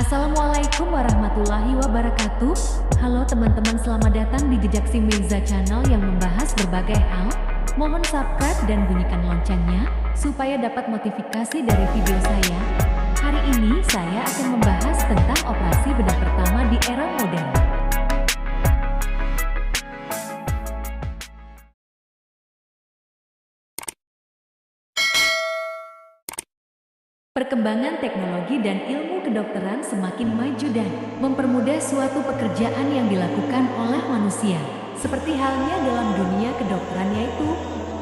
Assalamualaikum warahmatullahi wabarakatuh. Halo teman-teman, selamat datang di Jejak Si Mirza Channel yang membahas berbagai hal. Mohon subscribe dan bunyikan loncengnya supaya dapat notifikasi dari video saya. Hari ini saya akan membahas tentang operasi bedah pertama di era modern. Perkembangan teknologi dan ilmu kedokteran semakin maju dan mempermudah suatu pekerjaan yang dilakukan oleh manusia. Seperti halnya dalam dunia kedokteran, yaitu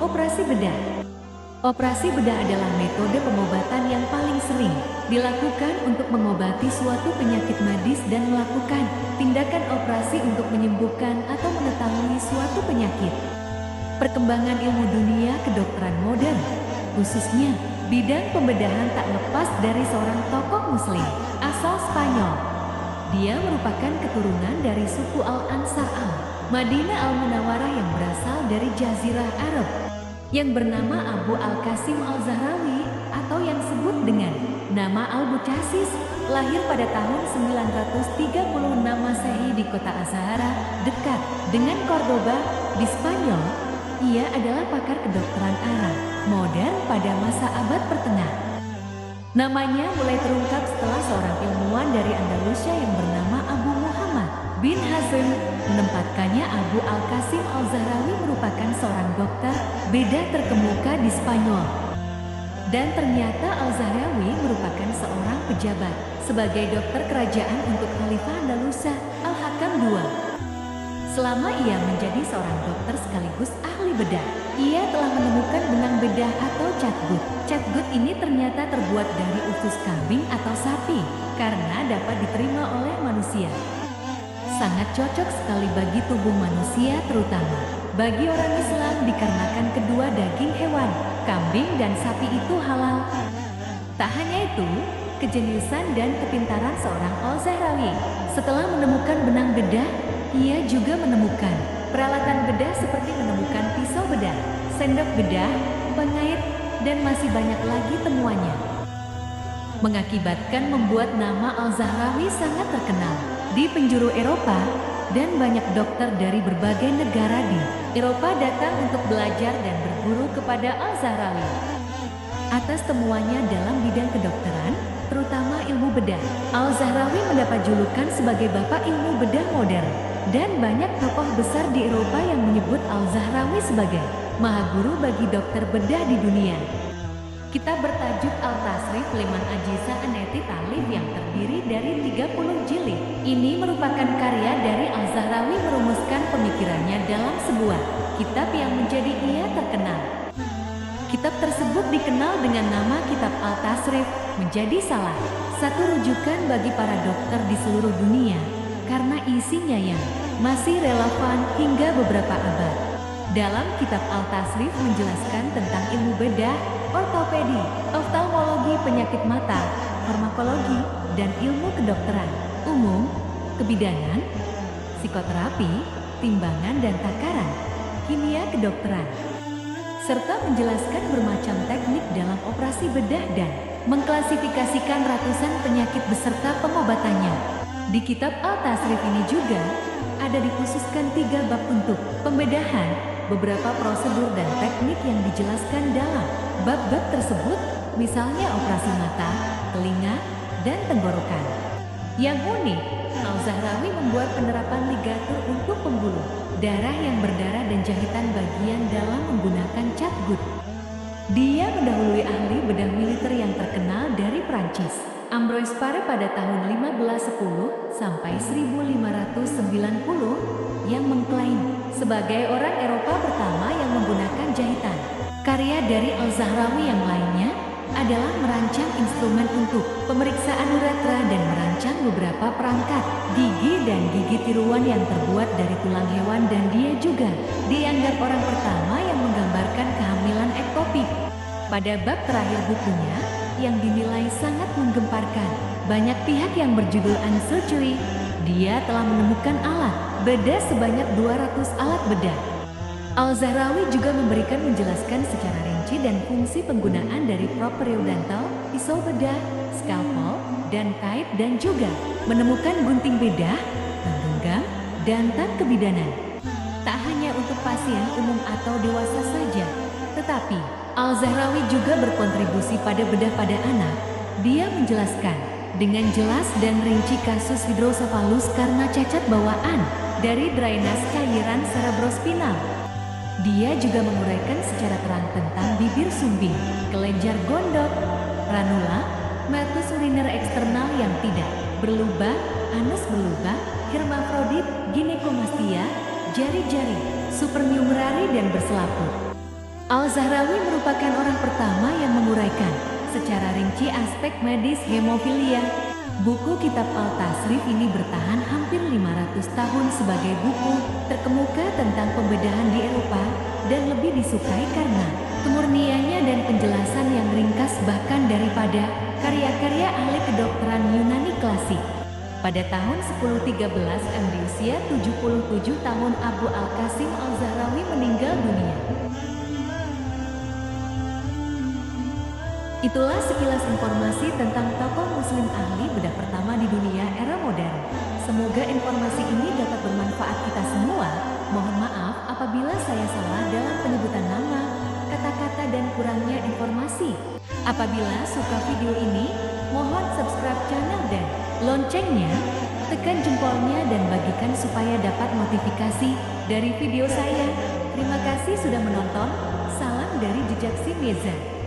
operasi bedah. Operasi bedah adalah metode pengobatan yang paling sering dilakukan untuk mengobati suatu penyakit medis dan melakukan tindakan operasi untuk menyembuhkan atau mengetahui suatu penyakit. Perkembangan ilmu dunia kedokteran modern, khususnya bidang pembedahan, tak lepas dari seorang tokoh muslim asal Spanyol. Dia merupakan keturunan dari suku Al-Ansar Al-Madinah Al-Munawwarah yang berasal dari Jazirah Arab, yang bernama Abu Al-Qasim Al-Zahrawi atau yang disebut dengan nama Al-Bucasis. Lahir pada tahun 936 Masehi di kota Azahara, dekat dengan Cordoba di Spanyol. Ia adalah pakar kedokteran Arab modern pada masa abad pertengahan. Namanya mulai terungkap setelah seorang ilmuwan dari Andalusia yang bernama Abu Muhammad bin Hazm menempatkannya. Abu Al-Qasim Al-Zahrawi merupakan seorang dokter bedah terkemuka di Spanyol. Dan ternyata Al-Zahrawi merupakan seorang pejabat sebagai dokter kerajaan untuk Khalifah Andalusia Al-Hakam II. Selama ia menjadi seorang dokter sekaligus ahli bedah, ia telah menemukan benang bedah atau catgut. Catgut ini ternyata terbuat dari usus kambing atau sapi karena dapat diterima oleh manusia. Sangat cocok sekali bagi tubuh manusia, terutama bagi orang Islam dikarenakan kedua daging hewan, kambing dan sapi itu halal. Tak hanya itu, kejeniusan dan kepintaran seorang Al-Zahrawi setelah menemukan benang bedah, ia juga menemukan peralatan bedah seperti menemukan pisau bedah, sendok bedah, pengait, dan masih banyak lagi temuannya. Mengakibatkan membuat nama Al-Zahrawi sangat terkenal di penjuru Eropa, dan banyak dokter dari berbagai negara di Eropa datang untuk belajar dan berguru kepada Al-Zahrawi. Atas temuannya dalam bidang kedokteran, terutama ilmu bedah, Al-Zahrawi mendapat julukan sebagai Bapak Ilmu Bedah Modern. Dan banyak tokoh besar di Eropa yang menyebut Al-Zahrawi sebagai maha guru bagi dokter bedah di dunia. Kitab bertajuk Al-Tasrif Liman Ajiza Aneti Talib yang terdiri dari 30 jilid. Ini merupakan karya dari Al-Zahrawi merumuskan pemikirannya dalam sebuah kitab yang menjadi ia terkenal. Kitab tersebut dikenal dengan nama Kitab Al-Tasrif, menjadi salah satu rujukan bagi para dokter di seluruh dunia karena isinya yang masih relevan hingga beberapa abad. Dalam kitab Al-Tasrif menjelaskan tentang ilmu bedah, ortopedi, oftalmologi, penyakit mata, farmakologi, dan ilmu kedokteran umum, kebidanan, psikoterapi, timbangan dan takaran, kimia kedokteran, serta menjelaskan bermacam teknik dalam operasi bedah dan mengklasifikasikan ratusan penyakit beserta pengobatannya. Di kitab Al-Tasrif ini juga ada dikhususkan 3 bab untuk pembedahan, beberapa prosedur dan teknik yang dijelaskan dalam bab-bab tersebut, misalnya operasi mata, telinga, dan tenggorokan. Yang unik, Al-Zahrawi membuat penerapan ligatur untuk pembuluh darah yang berdarah dan jahitan bagian dalam menggunakan catgut. Dia mendahului ahli bedah militer yang terkenal dari Prancis, Ambroise Paré, pada tahun 1510 sampai 1590, yang mengklaim sebagai orang Eropa pertama yang menggunakan jahitan. Karya dari Al-Zahrawi yang lainnya adalah merancang instrumen untuk pemeriksaan uretra dan merancang beberapa perangkat gigi dan gigi tiruan yang terbuat dari tulang hewan, dan dia juga dianggap orang pertama yang menggambarkan kehamilan ektopik. Pada bab terakhir bukunya yang dinilai sangat menggemparkan banyak pihak yang berjudul Surgery, dia telah menemukan alat bedah sebanyak 200 alat bedah. Al-Zahrawi juga menjelaskan secara rinci dan fungsi penggunaan dari prop periodontal, pisau bedah, scalpel, dan kait dan juga menemukan gunting bedah, tan genggam, dan tan kebidanan. Tak hanya untuk pasien umum atau dewasa saja, tetapi Al-Zahrawi juga berkontribusi pada bedah pada anak. Dia menjelaskan dengan jelas dan rinci kasus hidrosefalus karena cacat bawaan dari drainase cairan cerebrospinal. Dia juga menguraikan secara terang tentang bibir sumbing, kelenjar gondok, ranula, meatus uriner eksternal yang tidak berlubang, anus berlubang, hermafrodit, ginekomastia, jari-jari, supernumerari dan berselaput. Al-Zahrawi merupakan orang pertama yang menguraikan secara rinci aspek medis hemofilia. Buku kitab Al-Tasrif ini bertahan hampir 500 tahun sebagai buku terkemuka tentang pembedahan di Eropa dan lebih disukai karena kemurniannya dan penjelasan yang ringkas bahkan daripada karya-karya ahli kedokteran Yunani klasik. Pada tahun 1013 di usia 77 tahun Abu Al-Qasim Al-Zahrawi meninggal dunia. Itulah sekilas informasi tentang tokoh muslim ahli bedah pertama di dunia era modern. Semoga informasi ini dapat bermanfaat kita semua. Mohon maaf apabila saya salah dalam penyebutan nama, kata-kata dan kurangnya informasi. Apabila suka video ini, mohon subscribe channel dan loncengnya, tekan jempolnya dan bagikan supaya dapat notifikasi dari video saya. Terima kasih sudah menonton. Salam dari Jejak Si Meza.